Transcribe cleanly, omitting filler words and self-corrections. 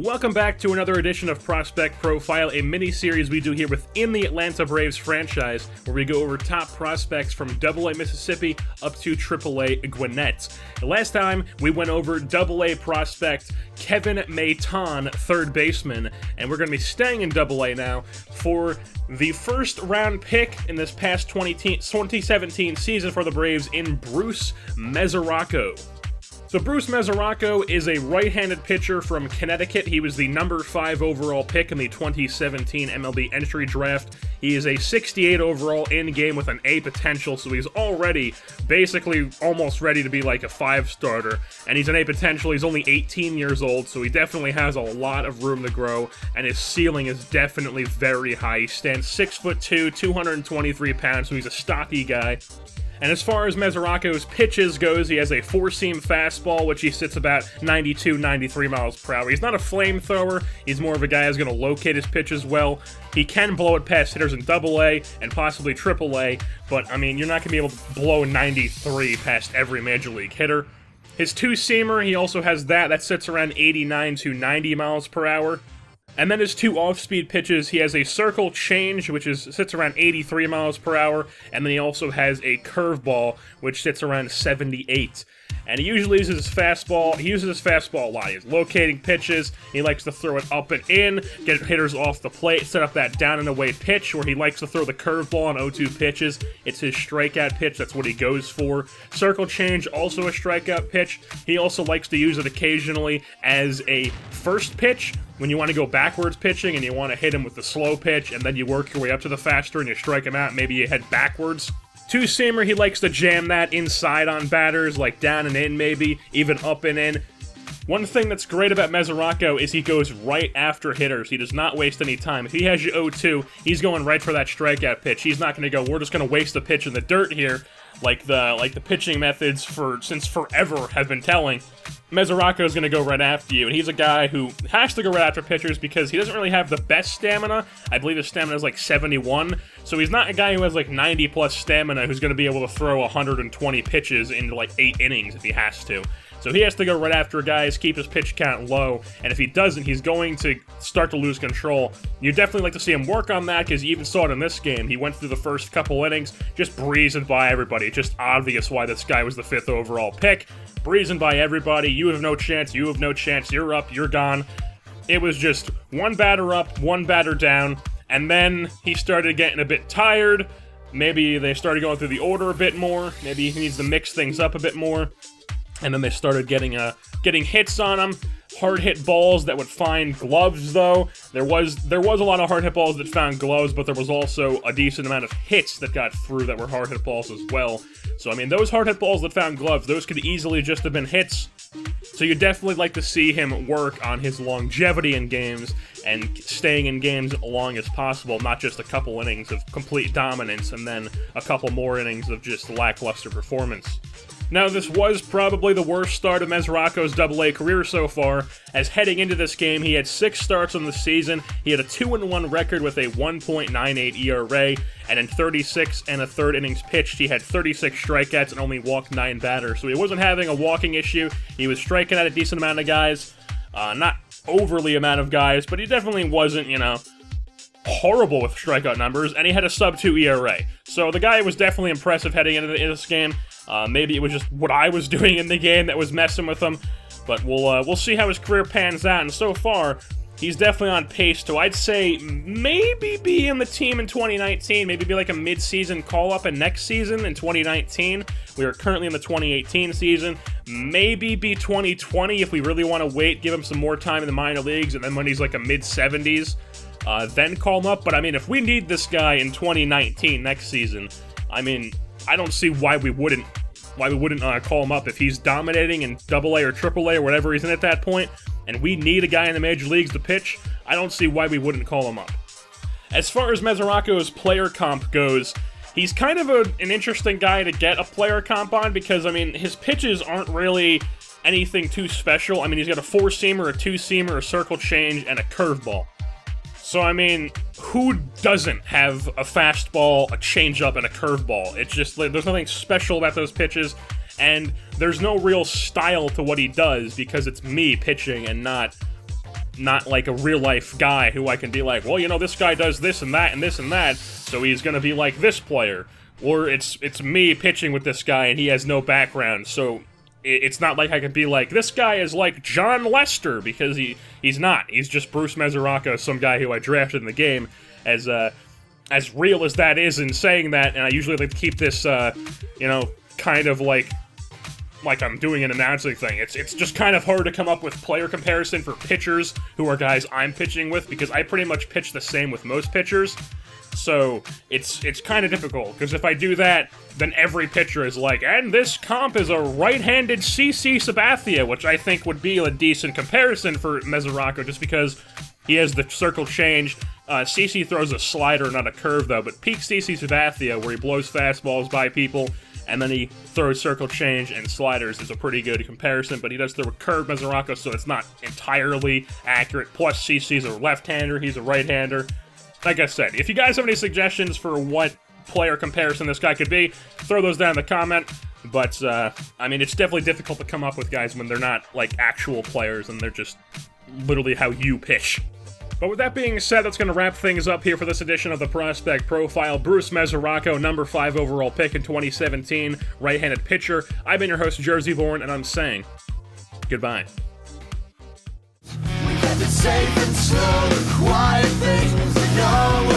Welcome back to another edition of Prospect Profile, a mini-series we do here within the Atlanta Braves franchise, where we go over top prospects from AA Mississippi up to AAA Gwinnett. The last time, we went over AA prospect Kevin Mayton, third baseman, and we're going to be staying in AA now for the first round pick in this past 2017 season for the Braves in Bruce Mesoraco. So Bruce Mesoraco is a right-handed pitcher from Connecticut. He was the number 5 overall pick in the 2017 MLB entry draft. He is a 68 overall in-game with an A potential, so he's already basically almost ready to be like a 5-starter. And he's an A potential. He's only 18 years old, so he definitely has a lot of room to grow, and his ceiling is definitely very high. He stands 6'2", 223 pounds, so he's a stocky guy. And as far as Mesoraco's pitches goes, he has a four-seam fastball, which he sits about 92, 93 miles per hour. He's not a flamethrower. He's more of a guy who's going to locate his pitches well. He can blow it past hitters in AA and possibly AAA, but, I mean, you're not going to be able to blow 93 past every Major League hitter. His two-seamer, he also has that sits around 89 to 90 miles per hour. And then his two off-speed pitches, he has a circle change, which sits around 83 miles per hour, and then he also has a curveball, which sits around 78. And he usually uses his fastball. He uses his fastball a lot. He's locating pitches. He likes to throw it up and in, get hitters off the plate, set up that down and away pitch where he likes to throw the curveball on 0-2 pitches. It's his strikeout pitch. That's what he goes for. Circle change, also a strikeout pitch. He also likes to use it occasionally as a first pitch when you want to go backwards pitching and you want to hit him with the slow pitch, and then you work your way up to the faster and you strike him out. Maybe you head backwards. Two-seamer, he likes to jam that inside on batters, like down and in maybe, even up and in. One thing that's great about Mesoraco is he goes right after hitters. He does not waste any time. If he has you 0-2, he's going right for that strikeout pitch. He's not going to go, we're just going to waste a pitch in the dirt here, like the pitching methods since forever have been telling. Mesoraco is going to go right after you, and he's a guy who has to go right after pitchers because he doesn't really have the best stamina. I believe his stamina is like 71, so he's not a guy who has like 90-plus stamina who's going to be able to throw 120 pitches into like 8 innings if he has to. So he has to go right after guys, keep his pitch count low, and if he doesn't, he's going to start to lose control. You definitely like to see him work on that, because you even saw it in this game. He went through the first couple innings, just breezing by everybody. It's just obvious why this guy was the 5th overall pick. Breezing by everybody, you have no chance, you have no chance, you're up, you're gone. It was just one batter up, one batter down, and then he started getting a bit tired. Maybe they started going through the order a bit more. Maybe he needs to mix things up a bit more. And then they started getting hits on him. Hard hit balls that would find gloves, though. There was a lot of hard hit balls that found gloves, but there was also a decent amount of hits that got through that were hard hit balls as well. So, I mean, those hard hit balls that found gloves, those could easily just have been hits. So you definitely like to see him work on his longevity in games and staying in games as long as possible, not just a couple innings of complete dominance and then a couple more innings of just lackluster performance. Now, this was probably the worst start of Mesoraco's AA career so far, as heading into this game, he had 6 starts on the season, he had a 2-1 record with a 1.98 ERA, and in 36 1/3 innings pitched, he had 36 strikeouts and only walked 9 batters. So he wasn't having a walking issue, he was striking out a decent amount of guys, not overly amount of guys, but he definitely wasn't, you know, horrible with strikeout numbers, and he had a sub-2 ERA. So the guy was definitely impressive heading into this game. Maybe it was just what I was doing in the game that was messing with him, but we'll see how his career pans out, and so far, he's definitely on pace to, I'd say, maybe be in the team in 2019, maybe be like a mid-season call-up in next season in 2019. We are currently in the 2018 season. Maybe be 2020 if we really want to wait, give him some more time in the minor leagues, and then when he's like a mid-70s, then call him up. But I mean, if we need this guy in 2019 next season, I mean, I don't see why we wouldn't call him up if he's dominating in AA or AAA or whatever he's in at that point, and we need a guy in the major leagues to pitch. I don't see why we wouldn't call him up. As far as Mesoraco's player comp goes, he's kind of an interesting guy to get a player comp on because, I mean, his pitches aren't really anything too special. I mean, he's got a 4-seamer, a 2-seamer, a circle change, and a curveball. So, I mean, who doesn't have a fastball, a changeup, and a curveball? It's just, like, there's nothing special about those pitches, and there's no real style to what he does because it's me pitching and not not like a real-life guy who I can be like, well, you know, this guy does this and that and this and that, so he's gonna be like this player. Or it's me pitching with this guy and he has no background, so it's not like I could be like, this guy is like John Lester, because he's not. He's just Bruce Mesoraco, some guy who I drafted in the game. As real as that is in saying that, and I usually like to keep this, you know, kind of like I'm doing an announcing thing. It's just kind of hard to come up with player comparison for pitchers who are guys I'm pitching with, because I pretty much pitch the same with most pitchers. So, it's kind of difficult, because if I do that, then every pitcher is like, and this comp is a right-handed CC Sabathia, which I think would be a decent comparison for Mesoraco, just because he has the circle change. CC throws a slider, not a curve, though, but peak CC Sabathia, where he blows fastballs by people, and then he throws circle change and sliders, is a pretty good comparison, but he does throw a curve Mesoraco, so it's not entirely accurate. Plus, CC's a left-hander, he's a right-hander. Like I said, if you guys have any suggestions for what player comparison this guy could be, throw those down in the comment. But, I mean, it's definitely difficult to come up with guys when they're not, like, actual players, and they're just literally how you pitch. But with that being said, that's going to wrap things up here for this edition of the Prospect Profile. Bruce Mesoraco, number 5 overall pick in 2017, right-handed pitcher. I've been your host, Jersey Born, and I'm saying goodbye. We kept it safe and slow, the quiet things, you know.